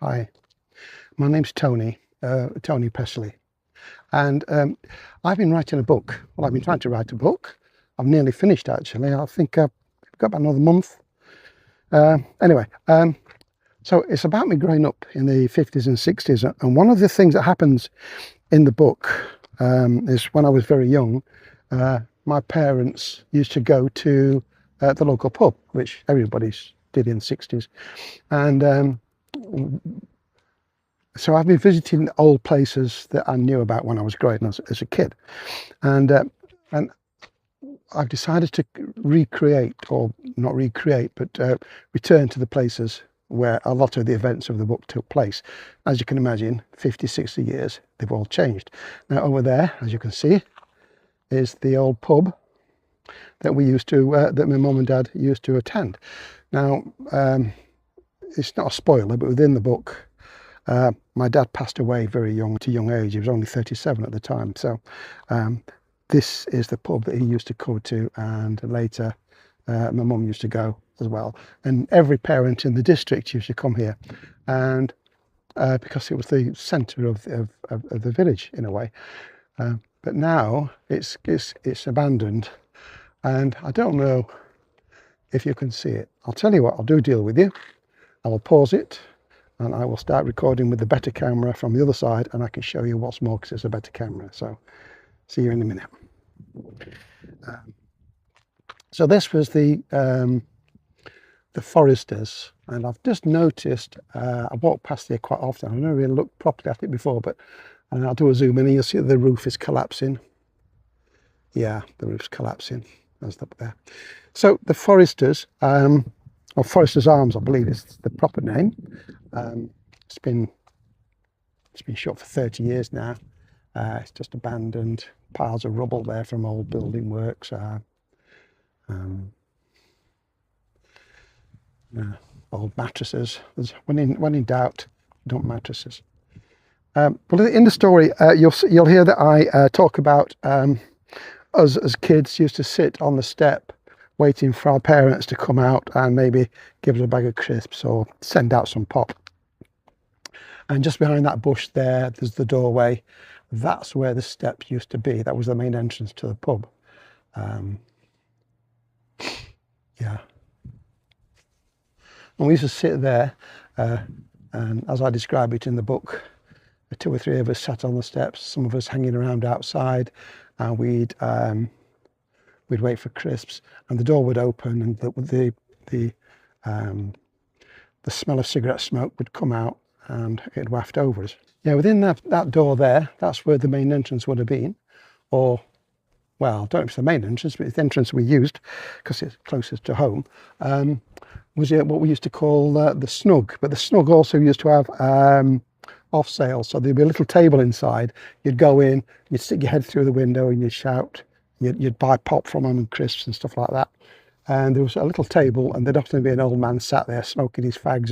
Hi, my name's Tony, Tony Presley, and I've been writing a book. Well, I've been trying to write a book. I've nearly finished, actually. I think I've got about another month. Anyway, so it's about me growing up in the 50s and 60s, and one of the things that happens in the book is when I was very young, my parents used to go to the local pub, which everybody did in the 60s, and so I've been visiting old places that I knew about when I was growing as a kid, and I've decided to recreate, or not recreate, but return to the places where a lot of the events of the book took place. As you can imagine, 50, 60 years, they've all changed. Now over there, as you can see, is the old pub that we used to, that my mum and dad used to attend. Now, it's not a spoiler, but within the book, my dad passed away very young, at a young age. He was only 37 at the time. So this is the pub that he used to go to, and later my mum used to go as well. And every parent in the district used to come here, and because it was the centre of the village in a way. But now it's abandoned, and I don't know if you can see it. I'll tell you what, I'll deal with you. I will pause it, and I will start recording with the better camera from the other side, and I can show you what's more because it's a better camera. So see you in a minute. So this was the Foresters, and I've just noticed, I walk past here quite often. I've never really looked properly at it before, but I'll do a zoom in and you'll see the roof is collapsing. Yeah, the roof's collapsing. That's up there. So the Foresters, or Foresters Arms, I believe is the proper name. It's been shut for 30 years now. It's just abandoned, piles of rubble there from old building works. Old mattresses. When in doubt, dump mattresses. But in the story, you'll hear that I talk about us as kids used to sit on the step waiting for our parents to come out and maybe give us a bag of crisps or send out some pop. And just behind that bush there's the doorway. That's where the steps used to be. That was the main entrance to the pub. Yeah. And we used to sit there, and as I describe it in the book, the 2 or 3 of us sat on the steps, some of us hanging around outside, and we'd wait for crisps, and the door would open, and the smell of cigarette smoke would come out, and it'd waft over us. Yeah, within that door there, that's where the main entrance would have been, or, well, I don't know if it's the main entrance, but it's the entrance we used because it's closest to home. Was what we used to call the snug, but the snug also used to have off sales, so there'd be a little table inside. You'd go in, you'd stick your head through the window and you'd shout. You'd buy pop from them and crisps and stuff like that. And there was a little table, and there'd often be an old man sat there smoking his fags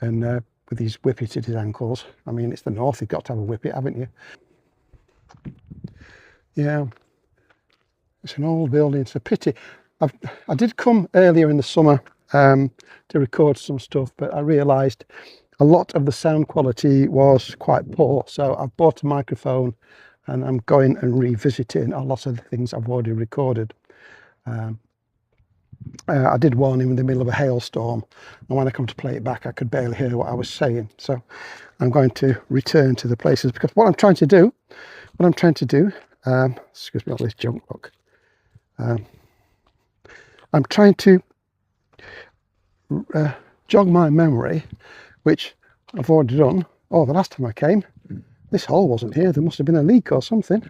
and with his whippet at his ankles. I mean, it's the north, you've got to have a whippet, haven't you? Yeah, it's an old building. It's a pity. I did come earlier in the summer to record some stuff, but I realised a lot of the sound quality was quite poor. So I've bought a microphone, and I'm going and revisiting a lot of the things I've already recorded. I did one in the middle of a hailstorm, and when I come to play it back, I could barely hear what I was saying. So I'm going to return to the places, because what I'm trying to do, excuse me, all this junk book. I'm trying to jog my memory, which I've already done. Oh, the last time I came, this hole wasn't here. There must have been a leak or something.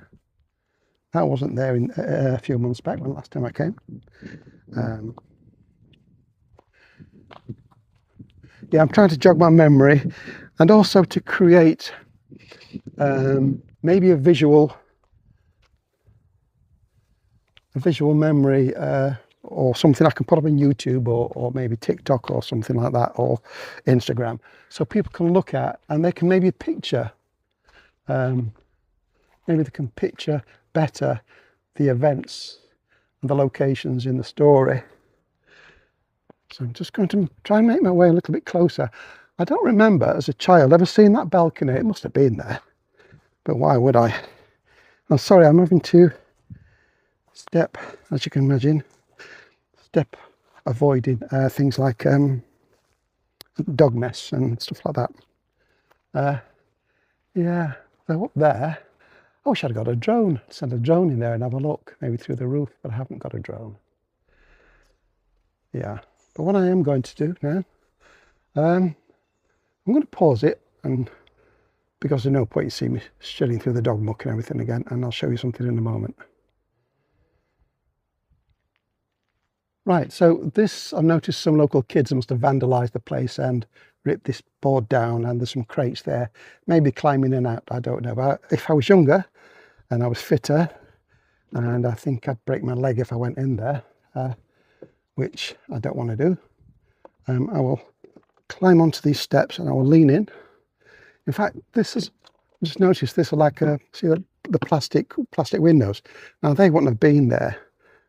That wasn't there in a few months back when last time I came. Yeah, I'm trying to jog my memory, and also to create maybe a visual memory, or something I can put up on YouTube, or maybe TikTok or something like that, or Instagram, so people can look at, and they can maybe picture, maybe they can picture better the events and the locations in the story. So I'm just going to try and make my way a little bit closer. I don't remember as a child ever seeing that balcony. It must have been there, but why would I? I'm sorry, I'm having to step, as you can imagine, step avoiding things like dog mess and stuff like that. Yeah, so up there, I wish I'd got a drone, send a drone in there and have a look, maybe through the roof, but I haven't got a drone. Yeah, but what I am going to do now, I'm going to pause it, and because there's no point you see me shedding through the dog muck and everything again, and I'll show you something in a moment. Right, so this, I've noticed some local kids must have vandalised the place and ripped this board down, and there's some crates there, maybe climbing in and out, I don't know. But if I was younger and I was fitter, and I think I'd break my leg if I went in there, which I don't want to do, I will climb onto these steps and I will lean in. In fact, this is, just notice this are like see the plastic windows. Now they wouldn't have been there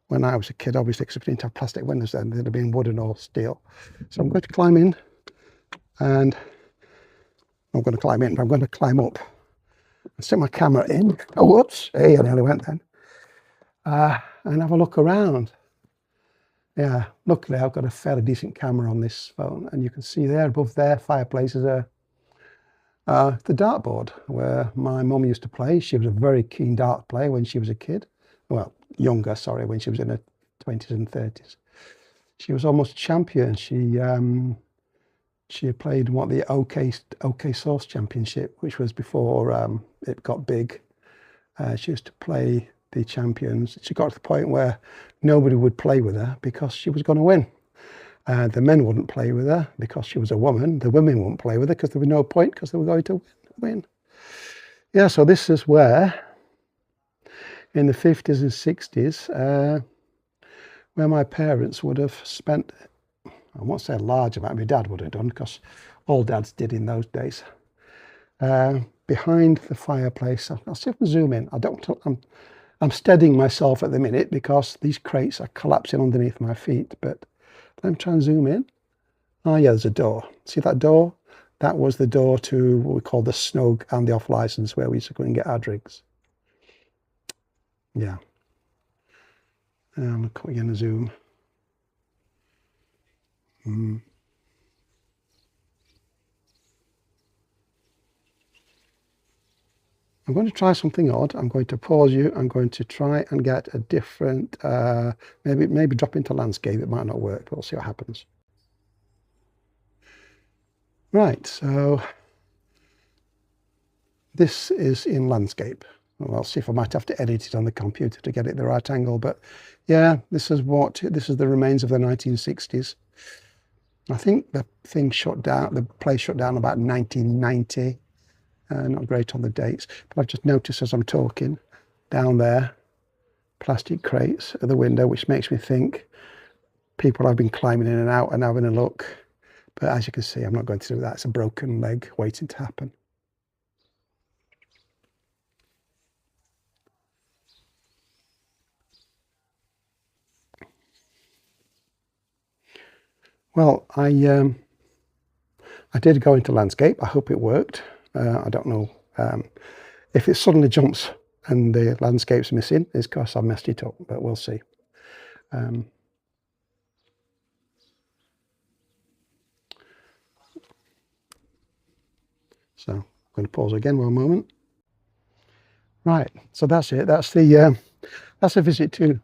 when I was a kid, obviously, because we didn't have plastic windows then. They'd have been wooden or steel. So I'm going to climb in, and I'm going to climb in, but I'm going to climb up and stick my camera in. Oh, whoops! Hey, I nearly went then. And have a look around. Yeah, luckily I've got a fairly decent camera on this phone, and you can see there above there, fireplace is the dartboard where my mum used to play. She was a very keen dart player when she was a kid. Well, younger, sorry, when she was in her 20s and 30s. She was almost a champion. She had played what the OK Source Championship, which was before it got big. She used to play the champions. She got to the point where nobody would play with her because she was going to win. The men wouldn't play with her because she was a woman. The women wouldn't play with her because there was no point because they were going to win. Yeah, so this is where, in the 50s and 60s, where my parents would have spent, I won't say a large amount, my dad would have done, because all dads did in those days. Behind the fireplace, I'll see if I can zoom in. I'm steadying myself at the minute because these crates are collapsing underneath my feet, but let me try and zoom in. Oh yeah, there's a door. See that door? That was the door to what we call the snug and the off license, where we used to go and get our drinks. Yeah. And we're going to zoom. I'm going to try something odd. I'm going to pause you. I'm going to try and get a different, maybe drop into landscape. It might not work, but we'll see what happens. Right, so this is in landscape. Well, I'll see if I might have to edit it on the computer to get it the right angle, but yeah, this is the remains of the 1960s. I think the thing shut down, the place shut down about 1990. Not great on the dates, but I've just noticed as I'm talking down there, plastic crates at the window, which makes me think people have been climbing in and out and having a look. But as you can see, I'm not going to do that. It's a broken leg waiting to happen. Well, I did go into landscape. I hope it worked. I don't know if it suddenly jumps and the landscape's missing, it's because I messed it up, but we'll see. So I'm going to pause again one moment. Right, so that's it. That's a visit to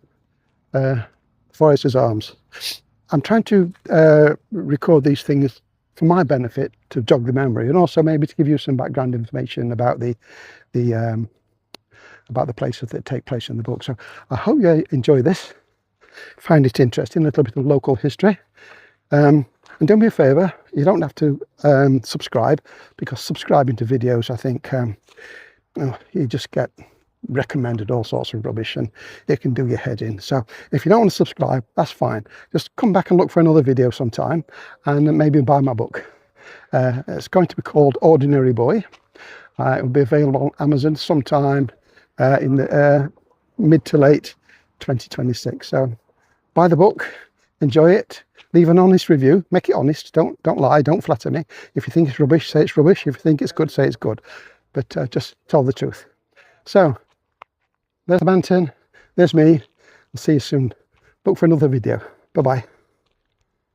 Forester's Arms. I'm trying to record these things for my benefit, to jog the memory, and also maybe to give you some background information about the places that take place in the book. So I hope you enjoy this, find it interesting, a little bit of local history. And do me a favour, you don't have to subscribe, because subscribing to videos, I think you just get recommended all sorts of rubbish and it can do your head in. So if you don't want to subscribe, that's fine. Just come back and look for another video sometime and maybe buy my book. It's going to be called Ordinary Boy. It will be available on Amazon sometime in the mid to late 2026. So buy the book, enjoy it, leave an honest review, make it honest, don't lie, don't flatter me. If you think it's rubbish, say it's rubbish. If you think it's good, say it's good, but just tell the truth. So there's Banton, there's me. I'll see you soon. Look for another video. Bye bye.